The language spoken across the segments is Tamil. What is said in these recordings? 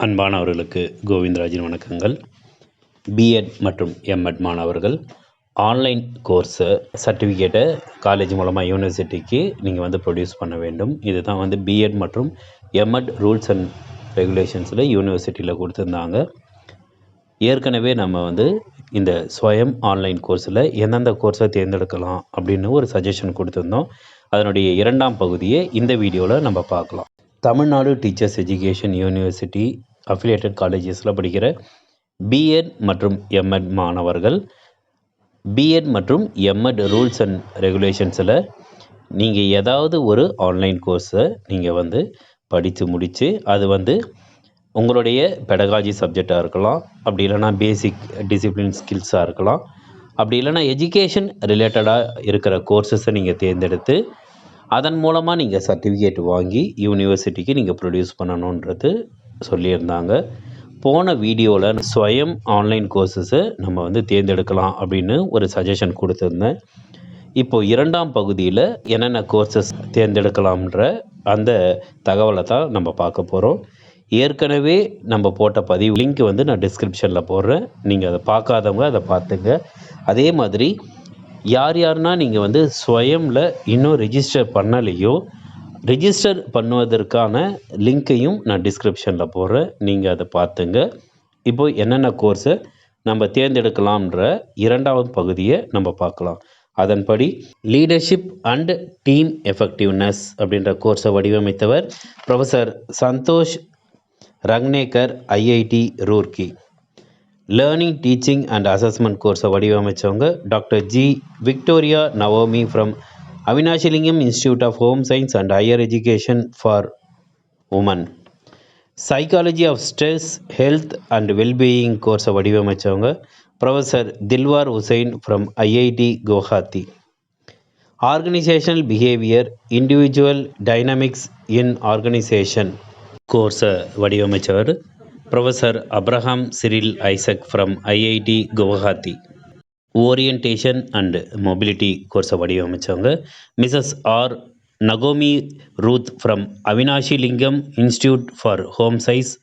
அன்பானவர்களுக்கு கோவிந்தராஜின் வணக்கங்கள். பிஎட் மற்றும் எம்எட் மாணவர்கள் ஆன்லைன் கோர்ஸை சர்டிஃபிகேட்டை காலேஜ் மூலமாக யூனிவர்சிட்டிக்கு நீங்கள் ப்ரொடியூஸ் பண்ண வேண்டும். இதுதான் பிஎட் மற்றும் எம்எட் ரூல்ஸ் அண்ட் ரெகுலேஷன்ஸில் யூனிவர்சிட்டியில் கொடுத்துருந்தாங்க. ஏற்கனவே நம்ம இந்த ஸ்வயம் ஆன்லைன் கோர்ஸில் எந்தெந்த கோர்ஸை தேர்ந்தெடுக்கலாம் அப்படின்னு ஒரு சஜஷன் கொடுத்துருந்தோம். அதனுடைய 2ஆம் பகுதியை இந்த வீடியோவில் நம்ம பார்க்கலாம். Tamil Nadu teachers education university affiliated காலேஜஸில் படிக்கிற பிஎட் மற்றும் எம்எட் மாணவர்கள் பிஎட் மற்றும் எம்எட் ரூல்ஸ் அண்ட் ரெகுலேஷன்ஸில் நீங்கள் ஏதாவது ஒரு ஆன்லைன் கோர்ஸை நீங்கள் படித்து முடித்து அது உங்களுடைய பெடகாஜி சப்ஜெக்டாக இருக்கலாம், அப்படி இல்லைனா பேசிக் டிசிப்ளின் ஸ்கில்ஸாக இருக்கலாம், அப்படி இல்லைனா எஜுகேஷன் ரிலேட்டடாக இருக்கிற கோர்ஸஸை நீங்கள் தேர்ந்தெடுத்து அதன் மூலமாக நீங்கள் சர்டிஃபிகேட் வாங்கி யூனிவர்சிட்டிக்கு நீங்கள் ப்ரொடியூஸ் பண்ணணுன்றது சொல்லியிருந்தாங்க. போன வீடியோவில் ஸ்வயம் ஆன்லைன் கோர்ஸஸை நம்ம தேர்ந்தெடுக்கலாம் அப்படின்னு ஒரு சஜஷன் கொடுத்துருந்தேன். இப்போது 2ஆம் பகுதியில் என்னென்ன கோர்ஸஸ் தேர்ந்தெடுக்கலாம்ன்ற அந்த தகவலை தான் நம்ம பார்க்க போகிறோம். ஏற்கனவே நம்ம போட்ட பதிவு லிங்க் நான் டிஸ்கிரிப்ஷனில் போடுறேன். நீங்கள் அதை பார்க்காதவங்க அதை பார்த்துங்க. அதே மாதிரி யார்னா நீங்கள் ஸ்வயமில் இன்னும் ரிஜிஸ்டர் பண்ணலையோ ரிஜிஸ்டர் பண்ணுவதற்கான லிங்க்கையும் நான் டிஸ்கிரிப்ஷனில் போடுறேன். நீங்கள் அதை பார்த்துங்க. இப்போது என்னென்ன கோர்ஸை நம்ம தேர்ந்தெடுக்கலாம்ன்ற 2ஆவது பகுதியை நம்ம பார்க்கலாம். அதன்படி லீடர்ஷிப் அண்ட் டீம் எஃபெக்டிவ்னஸ் அப்படின்ற கோர்ஸை வடிவமைத்தவர் professor Santosh Rangnekar, IIT Roorkee. Learning teaching and assessment கோர்ஸை வடிவமைச்சவங்க doctor G Victoria Naomi from Avinashilingam institute of home science and higher education for women. Psychology of stress, health and wellbeing கோர்ஸை வடிவமைச்சவங்க professor Dilwar Hussain from IIT Guwahati. Organisational behaviour, individual dynamics in organisation கோர்ஸை வடிவமைச்சவர் professor Abraham Cyril Isaac from IIT Guwahati. Orientation and mobility கோர்ஸை வடிவமைச்சவங்க மிஸ்ஸஸ் ஆர் நகோமி ரூத் ஃப்ரம் அவினாஷி லிங்கம் institute for home science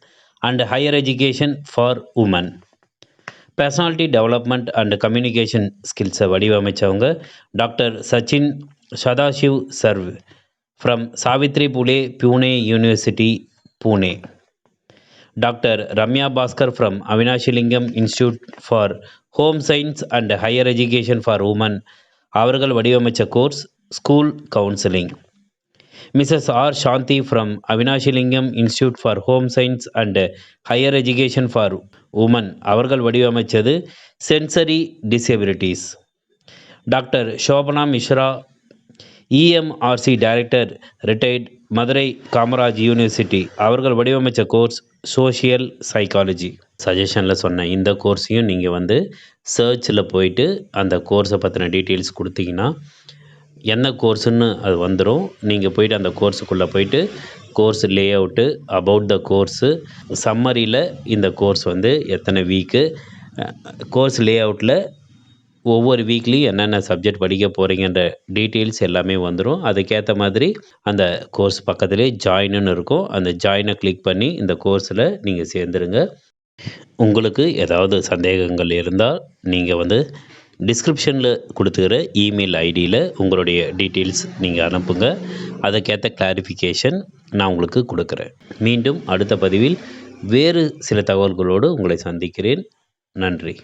and higher education for women. Personality development and communication ஸ்கில்ஸை வடிவமைச்சவங்க doctor Sachin Sadashiv Sarve from Savitri Phule Pune university Pune. Doctor Ramya Bhaskar from Avinashilingam institute for home science and higher education for women. அவர்கள் வடிவமைச்ச course school counselling. Mrs R Shanti from Avinashilingam institute for home science and higher education for women. அவர்கள் வடிவமைச்சது sensory disabilities. Doctor Sobhana Mishra, EMRC director, retired, Madurai Kamaraj university. அவர்கள் வடிவமைச்ச கோர்ஸ் சோஷியல் சைக்காலஜி. சஜஷனில் சொன்ன இந்த கோர்ஸையும் நீங்கள் சர்ச்சில் போயிட்டு அந்த கோர்ஸை பற்றின டீட்டெயில்ஸ் கொடுத்தீங்கன்னா என்ன கோர்ஸுன்னு அது வந்துடும். நீங்கள் போயிட்டு அந்த கோர்ஸுக்குள்ளே போயிட்டு course layout, about the course, சம்மரியில் இந்த கோர்ஸ் எத்தனை வீக்கு, கோர்ஸ் லே அவுட்டில் ஒவ்வொரு வீக்லேயும் என்னென்ன சப்ஜெக்ட் படிக்க போகிறீங்கன்ற டீட்டெயில்ஸ் எல்லாமே வந்துடும். அதுக்கேற்ற மாதிரி அந்த கோர்ஸ் பக்கத்துலேயே ஜாயின்னு இருக்கும். அந்த ஜாயினை கிளிக் பண்ணி இந்த கோர்ஸில் நீங்கள் சேர்ந்துருங்க. உங்களுக்கு ஏதாவது சந்தேகங்கள் இருந்தால் நீங்கள் டிஸ்கிரிப்ஷனில் கொடுத்துக்கிற இமெயில் ஐடியில் உங்களுடைய டீட்டெயில்ஸ் நீங்கள் அனுப்புங்க. அதுக்கேற்ற கிளாரிஃபிகேஷன் நான் உங்களுக்கு கொடுக்குறேன். மீண்டும் அடுத்த பதிவில் வேறு சில தகவல்களோடு உங்களை சந்திக்கிறேன். நன்றி.